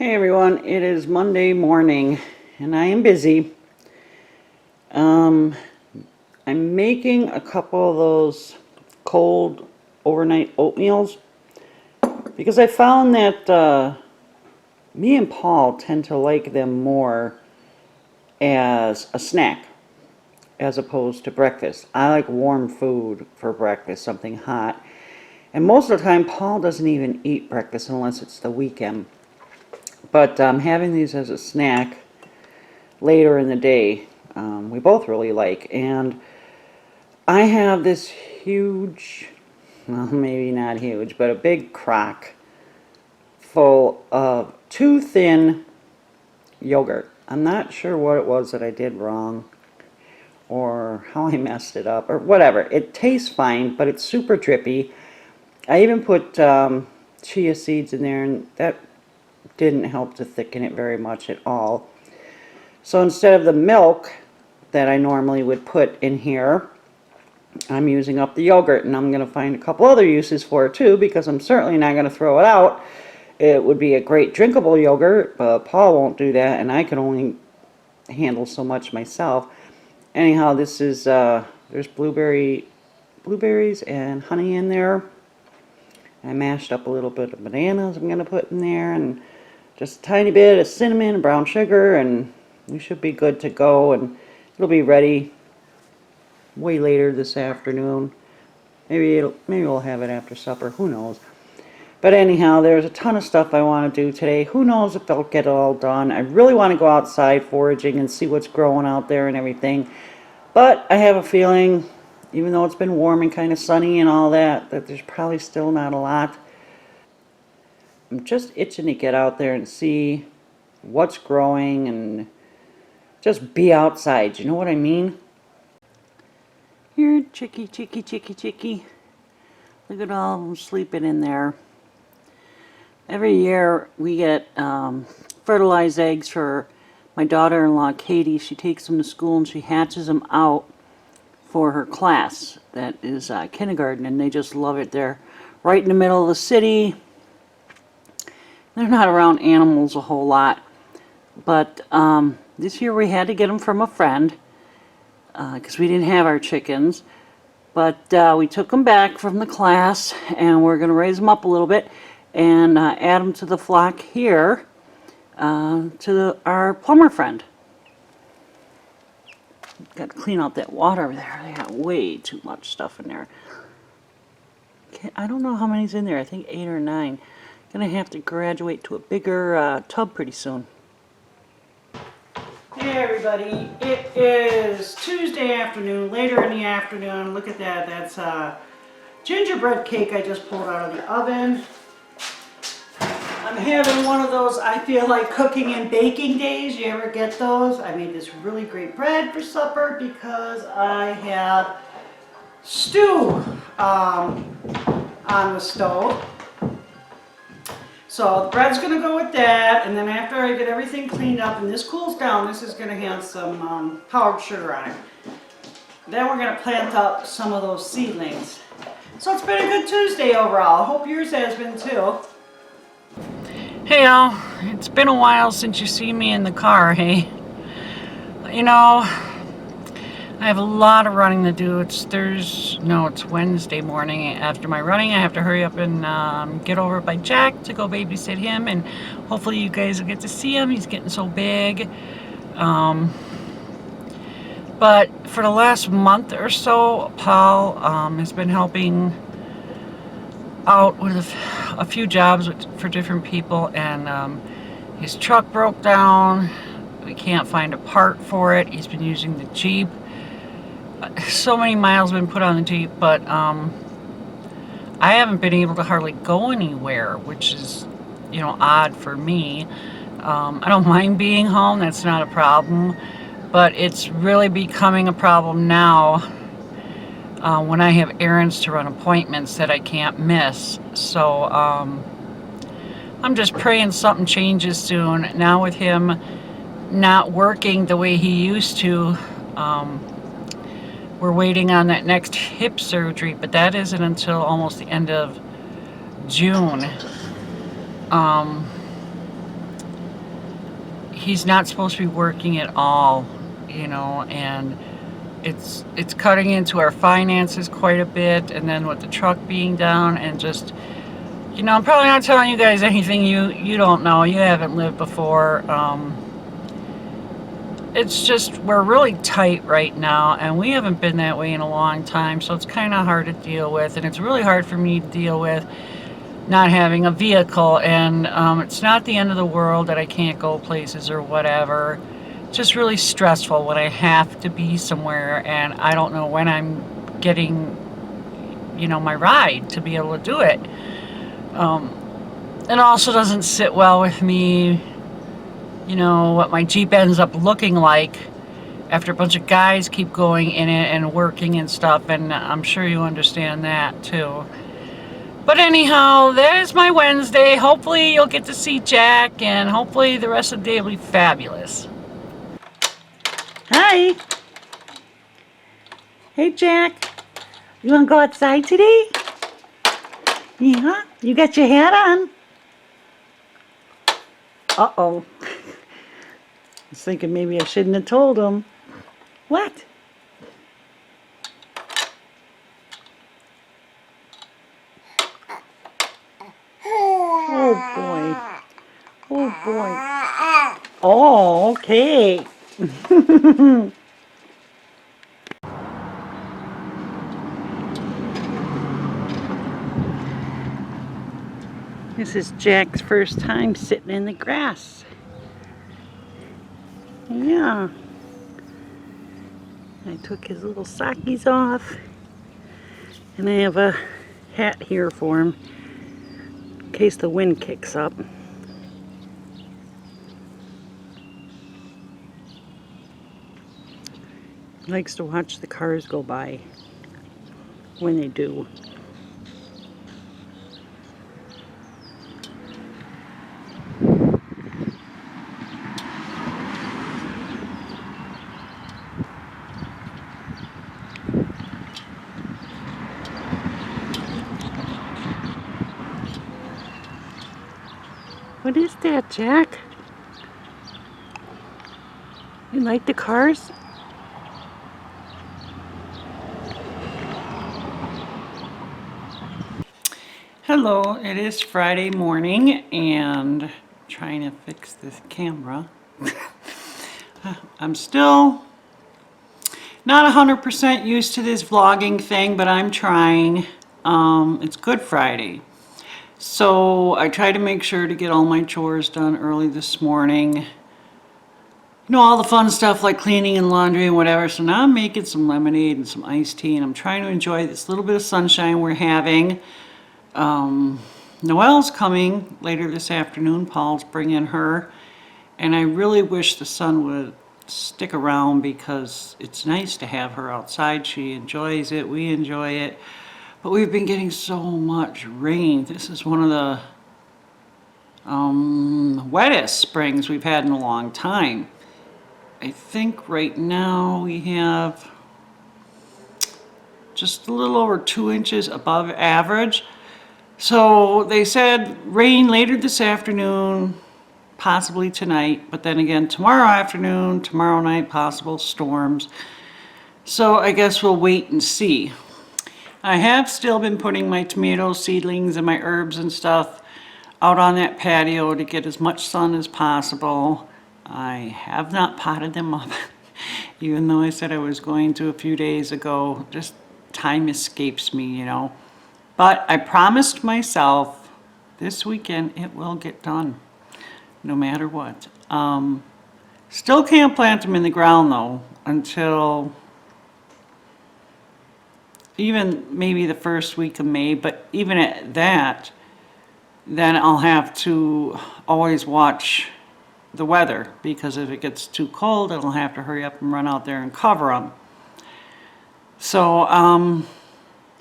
Hey everyone, it is Monday morning and I am busy. I'm making a couple of those cold overnight oatmeals because I found that me and Paul tend to like them more as a snack as opposed to breakfast. I like warm food for breakfast, something hot. And most of the time Paul doesn't even eat breakfast unless it's the weekend. But having these as a snack later in the day, we both really like. And I have this huge, well, maybe not huge, but a big crock full of too thin yogurt. I'm not sure what it was that I did wrong or how I messed it up or whatever. It tastes fine, but it's super drippy. I even put chia seeds in there, and that didn't help to thicken it very much at all. So instead of the milk that I normally would put in here, I'm using up the yogurt, and I'm going to find a couple other uses for it too, because I'm certainly not going to throw it out. It would be a great drinkable yogurt, but Paul won't do that, and I can only handle so much myself. Anyhow, this is there's blueberries and honey in there. I mashed up a little bit of bananas I'm going to put in there, and just a tiny bit of cinnamon and brown sugar, and we should be good to go, and it'll be ready way later this afternoon. Maybe we'll have it after supper, who knows. But anyhow, there's a ton of stuff I want to do today. Who knows if I'll get it all done. I really want to go outside foraging and see what's growing out there and everything. But I have a feeling, even though it's been warm and kind of sunny and all that, that there's probably still not a lot. I'm just itching to get out there and see what's growing and just be outside. You know what I mean? Here, chickie. Look at all of them sleeping in there. Every year we get fertilized eggs for my daughter-in-law, Katie. She takes them to school and she hatches them out for her class. That is kindergarten, and they just love it. They're right in the middle of the city. They're not around animals a whole lot, but this year we had to get them from a friend because we didn't have our chickens. But we took them back from the class, and we're going to raise them up a little bit and add them to the flock here to our plumber friend. Got to clean out that water over there. They got way too much stuff in there. I don't know how many's in there. I think 8 or 9. Gonna have to graduate to a bigger tub pretty soon. Hey everybody, it is Tuesday afternoon, later in the afternoon. Look at that, that's gingerbread cake I just pulled out of the oven. I'm having one of those I feel like cooking and baking days. You ever get those? I made this really great bread for supper because I had stew on the stove. So the bread's going to go with that, and then after I get everything cleaned up and this cools down, this is going to have some powdered sugar on it. Then we're going to plant up some of those seedlings. So it's been a good Tuesday overall. I hope yours has been too. Hey y'all, it's been a while since you see me in the car, hey? You know, I have a lot of running to do. It's Wednesday morning. After my running, I have to hurry up and get over by Jack to go babysit him, and hopefully you guys will get to see him. He's getting so big. But for the last month or so, Paul has been helping out with a few jobs for different people, and his truck broke down. We can't find a part for it. He's been using the Jeep. So many miles have been put on the Jeep, but I haven't been able to hardly go anywhere, which is, you know, odd for me. I don't mind being home, that's not a problem, but it's really becoming a problem now when I have errands to run, appointments that I can't miss. So I'm just praying something changes soon. Now with him not working the way he used to, we're waiting on that next hip surgery, but that isn't until almost the end of June. he's not supposed to be working at all, you know, and it's cutting into our finances quite a bit, and then with the truck being down, and just, you know, I'm probably not telling you guys anything you don't know, you haven't lived before. It's just, we're really tight right now, and we haven't been that way in a long time, so it's kind of hard to deal with, and it's really hard for me to deal with not having a vehicle, and it's not the end of the world that I can't go places or whatever. It's just really stressful when I have to be somewhere and I don't know when I'm getting, you know, my ride to be able to do it. It also doesn't sit well with me, you know, what my Jeep ends up looking like after a bunch of guys keep going in it and working and stuff, and I'm sure you understand that too. But anyhow, that is my Wednesday. Hopefully you'll get to see Jack, and hopefully the rest of the day will be fabulous. Hi. Hey, Jack. You want to go outside today? Yeah? You got your hat on? Uh-oh. I was thinking maybe I shouldn't have told him. What? Oh, boy. Oh, boy. Oh, okay. This is Jack's first time sitting in the grass. Yeah. I took his little sockies off, and I have a hat here for him in case the wind kicks up. He likes to watch the cars go by when they do. What is that, Jack? You like the cars? Hello, it is Friday morning, and I'm trying to fix this camera. I'm still not 100% used to this vlogging thing, but I'm trying. It's Good Friday. So I tried to make sure to get all my chores done early this morning. You know, all the fun stuff like cleaning and laundry and whatever. So now I'm making some lemonade and some iced tea, and I'm trying to enjoy this little bit of sunshine we're having. Noelle's coming later this afternoon. Paul's bringing her. And I really wish the sun would stick around because it's nice to have her outside. She enjoys it. We enjoy it. But we've been getting so much rain. This is one of the wettest springs we've had in a long time. I think right now we have just a little over 2 inches above average. So they said rain later this afternoon, possibly tonight, but then again tomorrow afternoon, tomorrow night, possible storms. So I guess we'll wait and see. I have still been putting my tomato seedlings and my herbs and stuff out on that patio to get as much sun as possible. I have not potted them up, even though I said I was going to a few days ago. Just time escapes me, you know. But I promised myself this weekend it will get done, no matter what. Still can't plant them in the ground though until even maybe the first week of May, but even at that, then I'll have to always watch the weather, because if it gets too cold, I'll have to hurry up and run out there and cover them. So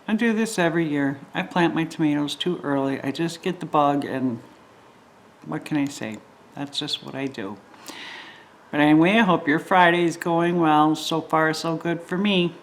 I do this every year. I plant my tomatoes too early. I just get the bug, and what can I say? That's just what I do. But anyway, I hope your Friday's going well. So far, so good for me.